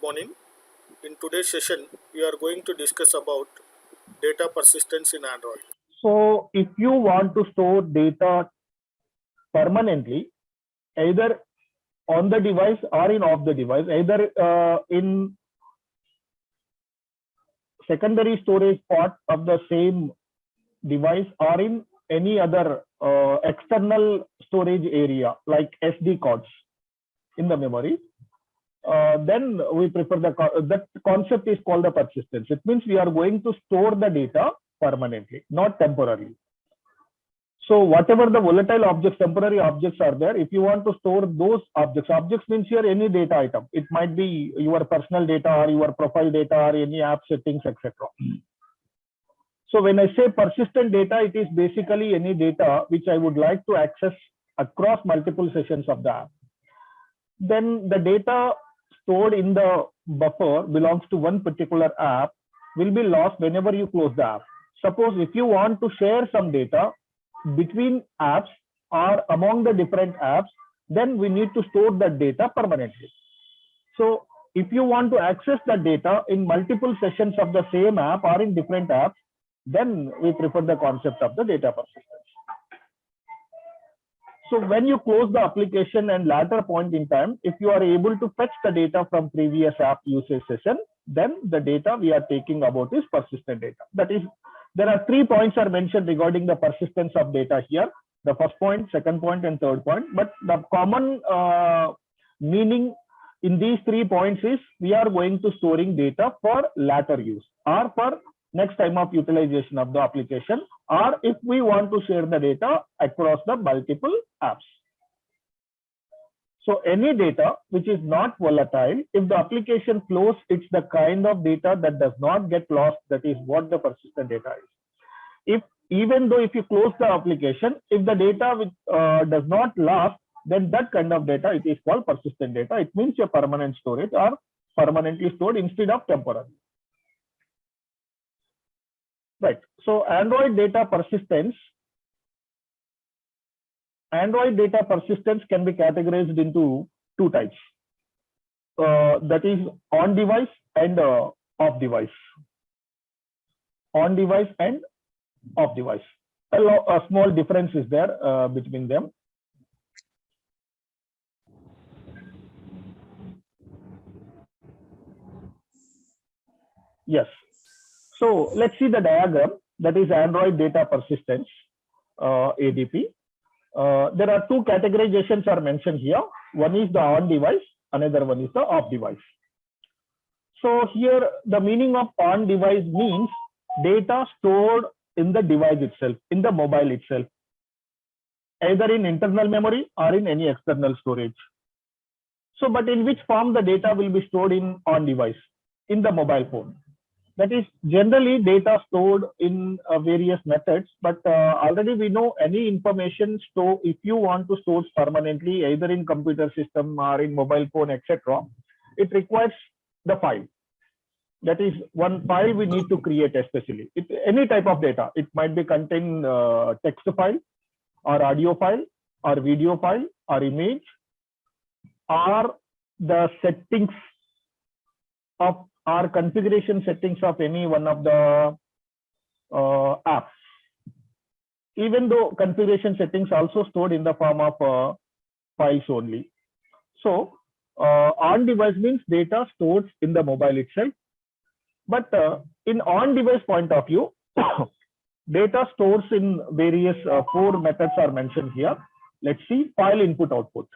morning. In today's session, we are going to discuss about data persistence in Android. So if you want to store data permanently, either on the device or in off the device, either in secondary storage part of the same device or in any other external storage area like SD cards in the memory, then we prefer that concept is called the persistence. It means we are going to store the data permanently, not temporarily. So whatever the volatile objects, temporary objects are there, if you want to store those objects means here any data item. It might be your personal data or your profile data or any app settings, etc. So when I say persistent data, it is basically any data which I would like to access across multiple sessions of the app. Then the data stored in the buffer belongs to one particular app will be lost whenever you close the app. Suppose if you want to share some data between apps or among the different apps, then we need to store that data permanently. So if you want to access the data in multiple sessions of the same app or in different apps, then we prefer the concept of the data persistence. So when you close the application and later point in time, if you are able to fetch the data from previous app usage session, then the data we are taking about is persistent data. That is, there are 3 points are mentioned regarding the persistence of data here. The first point, second point, and third point. But the common meaning in these 3 points is we are going to storing data for later use or for next time of utilization of the application, or if we want to share the data across the multiple apps. So any data which is not volatile, if the application flows, it's the kind of data that does not get lost. That is what the persistent data is. Even though if you close the application, if the data does not last, then that kind of data, it is called persistent data. It means your permanent storage or permanently stored instead of temporary. Right. So Android data persistence can be categorized into 2 types. That is on device and off device. On device and off device. A small difference is there between them. Yes. So let's see the diagram. That is Android data persistence, ADP. There are 2 categorizations are mentioned here. One is the on device, another one is the off device. So here the meaning of on device means data stored in the device itself, in the mobile itself, either in internal memory or in any external storage. So, but in which form the data will be stored in on device? In the mobile phone. That is generally data stored in various methods, but already we know any information store, if you want to store permanently either in computer system or in mobile phone, etc., it requires the file. That is one file we need to create especially. Any type of data, it might be contain text file or audio file or video file or image or the settings of or configuration settings of any one of the apps. Even though configuration settings also stored in the form of files only. So on device means data stored in the mobile itself. But in on device point of view, data stores in various 4 methods are mentioned here. Let's see file input output.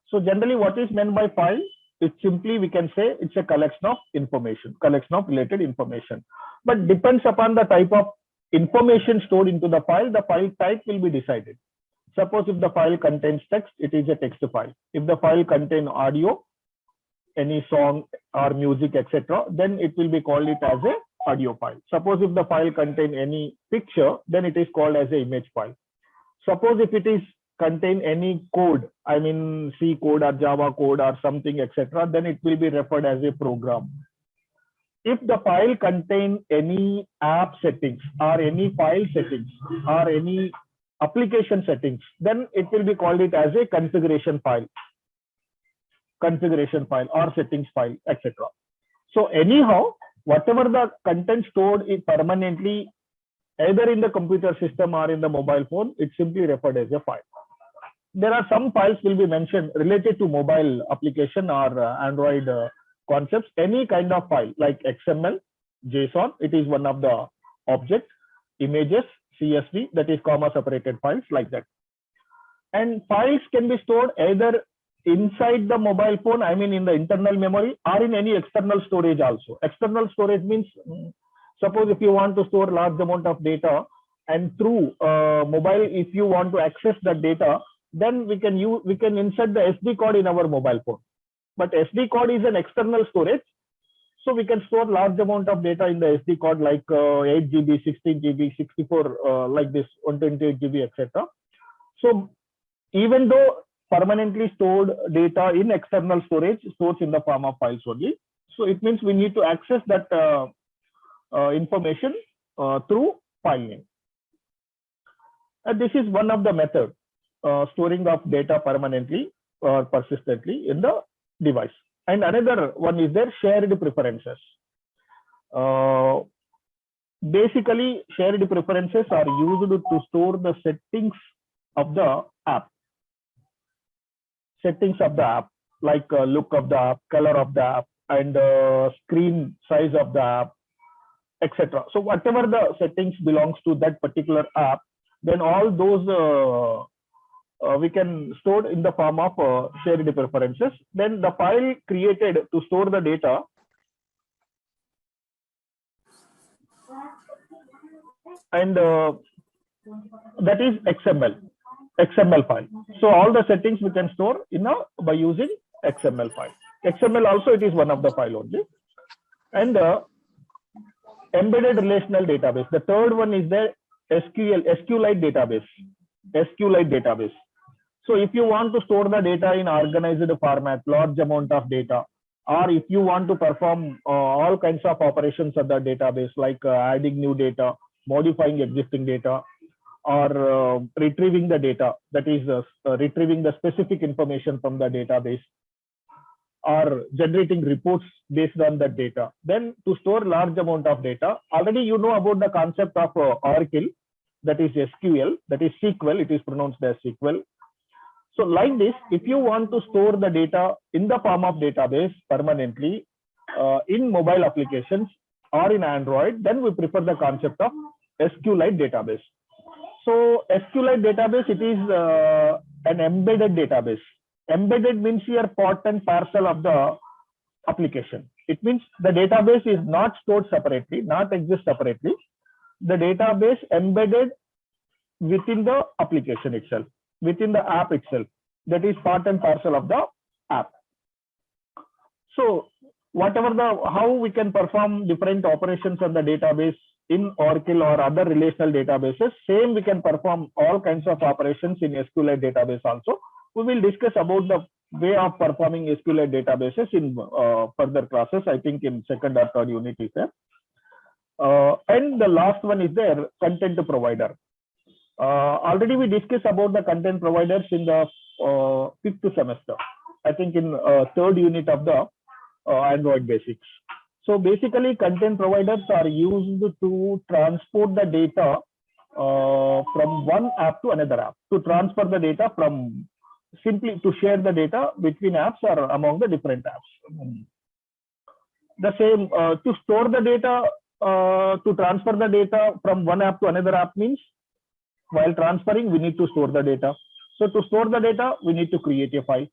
So generally what is meant by file? It's simply, we can say it's a collection of information, collection of related information, but depends upon the type of information stored into the file type will be decided. Suppose if the file contains text, it is a text file. If the file contains audio, any song or music, etc., then it will be called it as a audio file. Suppose if the file contains any picture, then it is called as a image file. Suppose if it is contain any code, I mean C code or Java code or something, etc., then it will be referred as a program. If the file contain any app settings or any file settings or any application settings, then it will be called it as a configuration file. configuration file or settings file, etc. So anyhow, whatever the content stored is permanently either in the computer system or in the mobile phone, it's simply referred as a file. There are some files will be mentioned related to mobile application or Android concepts. Any kind of file like XML, JSON, it is one of the object, images, CSV, that is comma separated files like that. And files can be stored either inside the mobile phone, I mean in the internal memory, or in any external storage also. External storage means, suppose if you want to store large amount of data and through mobile, if you want to access that data, then we can insert the SD card in our mobile phone. But SD card is an external storage, so we can store large amount of data in the SD card like 8 GB, 16 GB, 64 like this, 128 GB, etc. So even though permanently stored data in external storage stores in the form of files only, so it means we need to access that information through file name. And this is one of the methods. Storing of data permanently or persistently in the device. And another one is their shared preferences. Basically, shared preferences are used to store the settings of the app. Settings of the app, like look of the app, color of the app, and screen size of the app, etc. So whatever the settings belongs to that particular app, then all those we can store in the form of shared preferences. Then the file created to store the data and that is XML file. So all the settings we can store by using XML file. XML also, it is one of the file only. And embedded relational database. The third one is the SQLite database. So if you want to store the data in organized format, large amount of data, or if you want to perform all kinds of operations of the database, like adding new data, modifying existing data, or retrieving the data, that is retrieving the specific information from the database, or generating reports based on that data, then to store large amount of data, already you know about the concept of Oracle, that is SQL, that is SQL, it is pronounced as SQL. So like this, if you want to store the data in the form of database permanently in mobile applications or in Android, then we prefer the concept of SQLite database. So SQLite database, it is an embedded database. Embedded means here part and parcel of the application. It means the database is not stored separately, not exist separately. The database embedded within the application itself, within the app itself. That is part and parcel of the app. So whatever how we can perform different operations on the database in Oracle or other relational databases, same we can perform all kinds of operations in SQLite database also. We will discuss about the way of performing SQLite databases in further classes, I think in second or third unit is there. And the last one is their content provider. Already we discussed about the content providers in the fifth semester, I think in third unit of the Android basics. So basically content providers are used to transport the data from one app to another app, to transfer the data from, simply to share the data between apps or among the different apps. The same to store the data, to transfer the data from one app to another app means while transferring we need to store the data. So to store the data we need to create a file.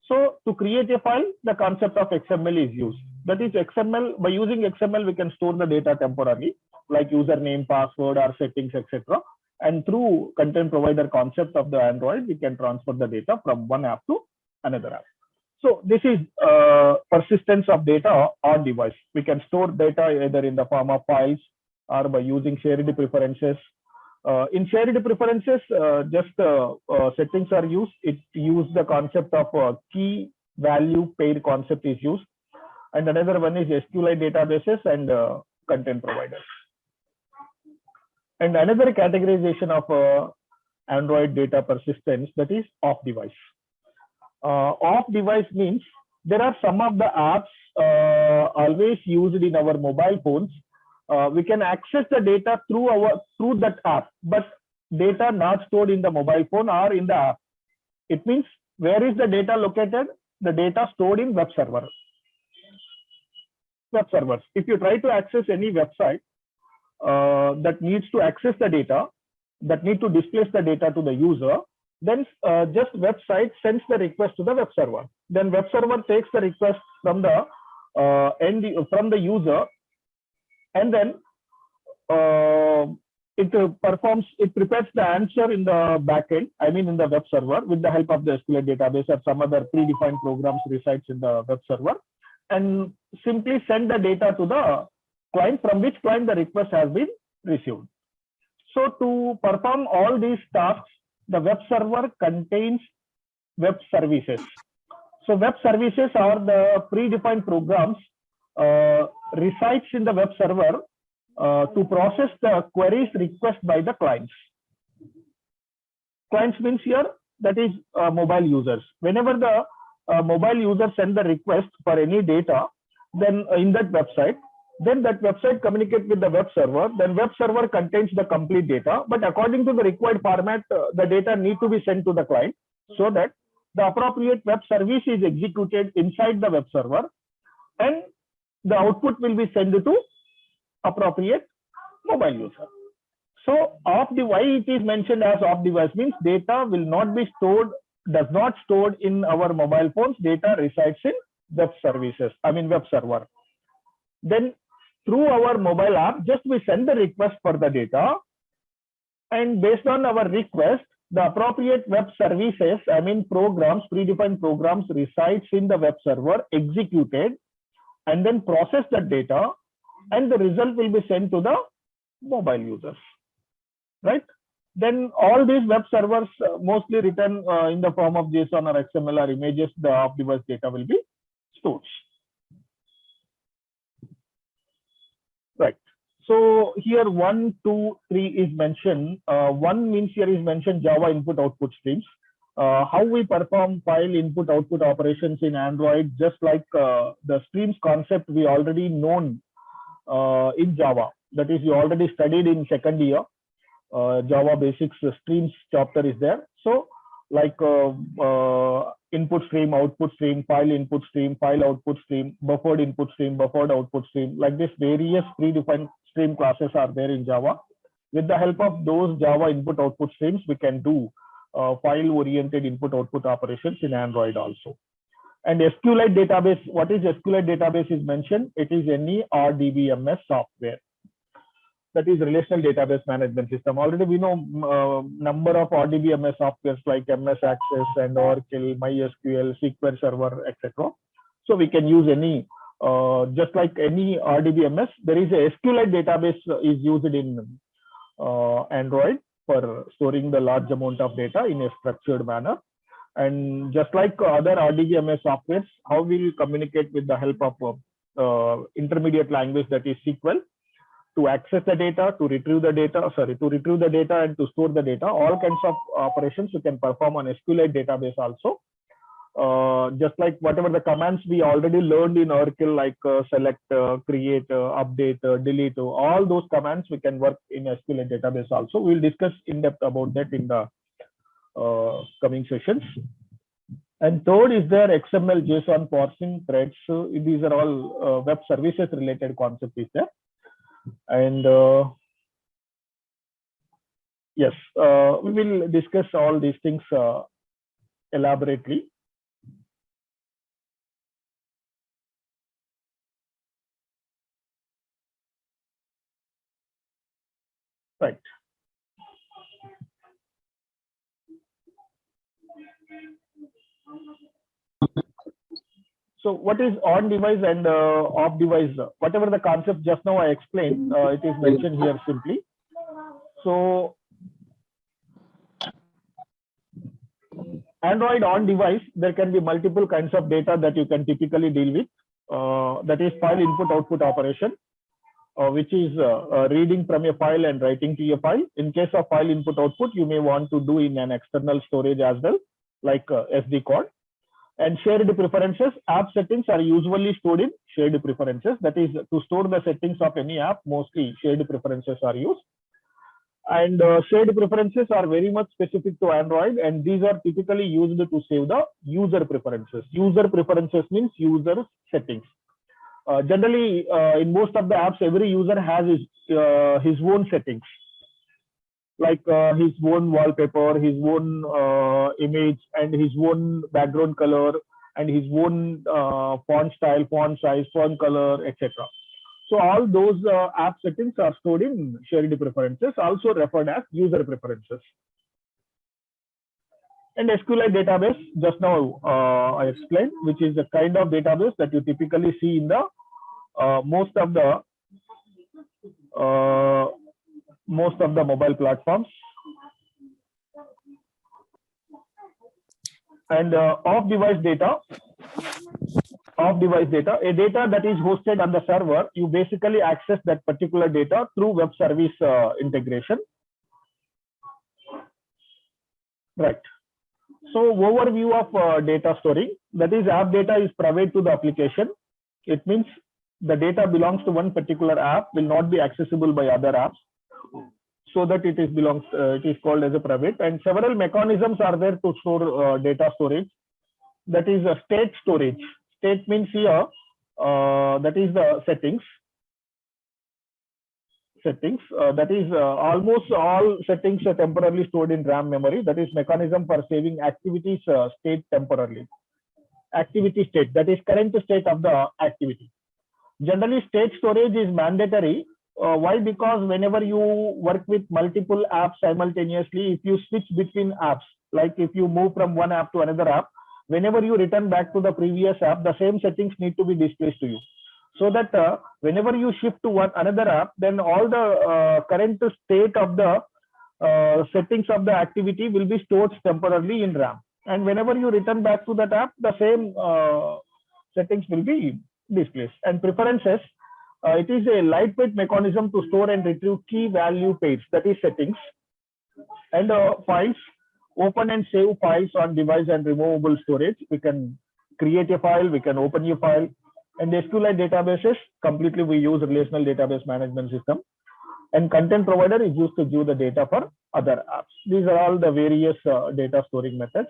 So to create a file, the concept of XML is used. That is XML, by using XML we can store the data temporarily, like username, password or settings, etc. And through content provider concept of the Android, we can transfer the data from one app to another app. So this is persistence of data on device. We can store data either in the form of files or by using shared preferences. In shared preferences, just settings are used. It uses the concept of key value pair concept is used. And another one is SQLite databases and content providers. And another categorization of Android data persistence, that is off device. Off device means there are some of the apps always used in our mobile phones. We can access the data through that app, but data not stored in the mobile phone or in the app. It means, where is the data located? The data stored in web server. Web servers. If you try to access any website that needs to access the data, that need to displace the data to the user, then just website sends the request to the web server. Then web server takes the request from the from the user, and then it prepares the answer in the backend, I mean in the web server, with the help of the SQLite database or some other predefined programs resides in the web server, and simply send the data to the client, from which client the request has been received. So to perform all these tasks, the web server contains web services. So web services are the predefined programs resides in the web server to process the queries request by the clients. Clients means here, that is mobile users. Whenever the mobile user send the request for any data, then in that website, then that website communicates with the web server. Then web server contains the complete data, but according to the required format, the data need to be sent to the client, so that the appropriate web service is executed inside the web server, and the output will be sent to appropriate mobile user. So why it is mentioned as off device means data will not be stored, does not stored in our mobile phones. Data resides in web services, I mean web server. Then through our mobile app, just we send the request for the data, and based on our request, the appropriate web services, I mean programs, predefined programs resides in the web server, executed, and then process that data, and the result will be sent to the mobile users, right? Then all these web servers mostly written in the form of JSON or XML or images, the off-device data will be stored. Right. So here 1, 2, 3 is mentioned. 1 means here is mentioned Java input output streams. How we perform file input output operations in Android, just like the streams concept we already known in Java. That is, you already studied in second year. Java basics streams chapter is there. So like input stream, output stream, file input stream, file output stream, buffered input stream, buffered output stream, like this various predefined stream classes are there in Java. With the help of those Java input output streams, we can do file oriented input output operations in Android also. And SQLite database, what is SQLite database is mentioned? It is any RDBMS software. That is relational database management system. Already we know number of RDBMS softwares like MS Access and Oracle, MySQL, SQL Server, etc. So we can use any, just like any RDBMS, there is a SQLite database is used in Android for storing the large amount of data in a structured manner. And just like other RDBMS softwares, how we will communicate with the help of intermediate language, that is SQL, to access the data, to retrieve the data, and to store the data. All kinds of operations you can perform on SQLite database also. Just like whatever the commands we already learned in Oracle, like select, create, update, delete, all those commands we can work in SQLite database also. We'll discuss in depth about that in the coming sessions. And third is there XML, JSON, parsing, threads. These are all web services related concept is there. And yes, we will discuss all these things elaborately. Right. So what is on device and off device? Whatever the concept just now I explained, it is mentioned here simply. So Android on device, there can be multiple kinds of data that you can typically deal with. That is file input output operation, which is reading from a file and writing to a file. In case of file input output, you may want to do in an external storage as well, like SD card. And shared preferences, app settings are usually stored in shared preferences. That is, to store the settings of any app, mostly shared preferences are used. And shared preferences are very much specific to Android, and these are typically used to save the user preferences. User preferences means user settings. Generally, in most of the apps, every user has his own settings, like his own wallpaper, his own image, and his own background color, and his own font style, font size, font color, etc. So all those app settings are stored in shared preferences, also referred as user preferences. And SQLite database, just now I explained, which is the kind of database that you typically see in the most of the mobile platforms. And off-device data, a data that is hosted on the server, you basically access that particular data through web service integration. Right. So overview of data storing, that is, app data is private to the application. It means the data belongs to one particular app, will not be accessible by other apps, so that it is called as a private. And several mechanisms are there to store data storage. That is a state storage. State means here that is the settings. That is almost all settings are temporarily stored in RAM memory. That is mechanism for saving activities state temporarily. Activity state, that is current state of the activity. Generally, state storage is mandatory. Why? Because whenever you work with multiple apps simultaneously, if you switch between apps, like if you move from one app to another app, whenever you return back to the previous app, the same settings need to be displayed to you. So that whenever you shift to another app, then all the current state of the settings of the activity will be stored temporarily in RAM. And whenever you return back to that app, the same settings will be displayed. And preferences, it is a lightweight mechanism to store and retrieve key value pairs, that is settings. And files, open and save files on device and removable storage. We can create a file, we can open a file. And SQLite databases, completely we use relational database management system. And content provider is used to give the data for other apps. These are all the various data storing methods.